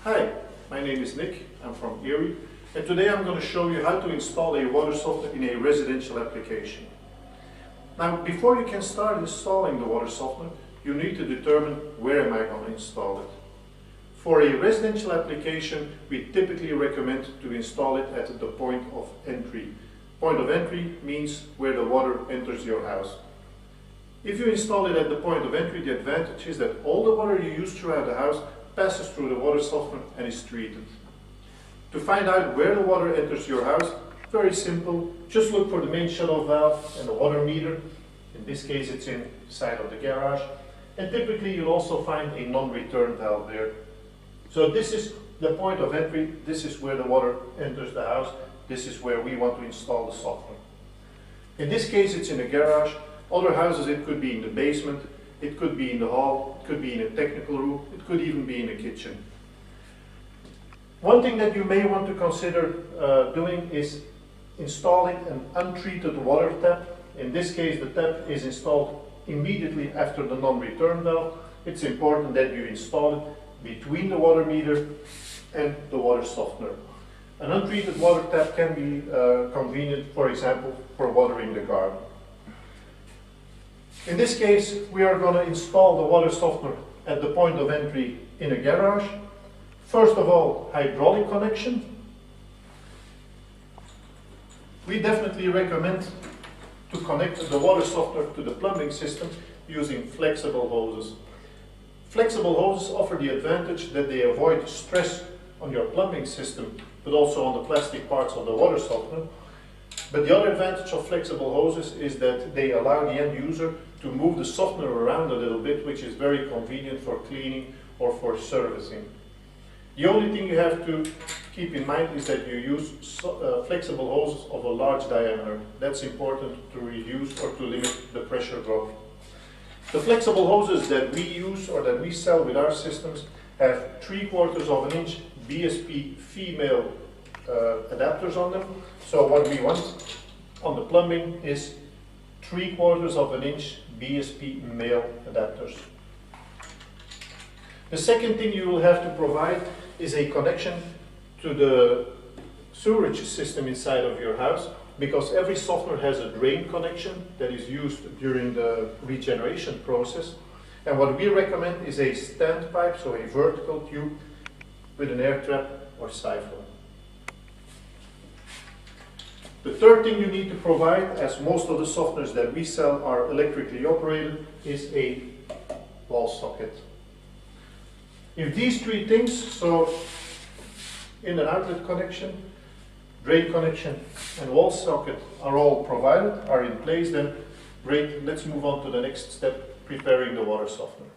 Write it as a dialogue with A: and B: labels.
A: Hi, my name is Nick, I'm from Erie, and today I'm going to show you how to install a water softener in a residential application. Now, before you can start installing the water softener, you need to determine where am I going to install it. For a residential application, we typically recommend to install it at the point of entry. Point of entry means where the water enters your house. If you install it at the point of entry, the advantage is that all the water you use throughout the house passes through the water softener and is treated. To find out where the water enters your house, very simple. Just look for the main shut-off valve and the water meter. In this case, it's inside of the garage. And typically, you'll also find a non-return valve there. So this is the point of entry. This is where the water enters the house. This is where we want to install the softener. In this case, it's in the garage. Other houses, it could be in the basement, it could be in the hall, it could be in a technical room, it could even be in the kitchen. One thing that you may want to consider doing is installing an untreated water tap. In this case, the tap is installed immediately after the non-return valve. It's important that you install it between the water meter and the water softener. An untreated water tap can be convenient, for example, for watering the garden. In this case, we are going to install the water softener at the point of entry in a garage. First of all, hydraulic connection. We definitely recommend to connect the water softener to the plumbing system using flexible hoses. Flexible hoses offer the advantage that they avoid stress on your plumbing system, but also on the plastic parts of the water softener. But the other advantage of flexible hoses is that they allow the end user to move the softener around a little bit, which is very convenient for cleaning or for servicing. The only thing you have to keep in mind is that you use flexible hoses of a large diameter. That's important to reduce or to limit the pressure drop. The flexible hoses that we use or that we sell with our systems have 3/4 of an inch BSP female adapters on them. So what we want on the plumbing is 3/4 of an inch BSP male adapters. The second thing you will have to provide is a connection to the sewerage system inside of your house, because every softener has a drain connection that is used during the regeneration process. And what we recommend is a standpipe, so a vertical tube with an air trap or siphon. The third thing you need to provide, as most of the softeners that we sell are electrically operated, is a wall socket. If these three things, so in and outlet connection, drain connection and wall socket are all provided, are in place, then great, let's move on to the next step, preparing the water softener.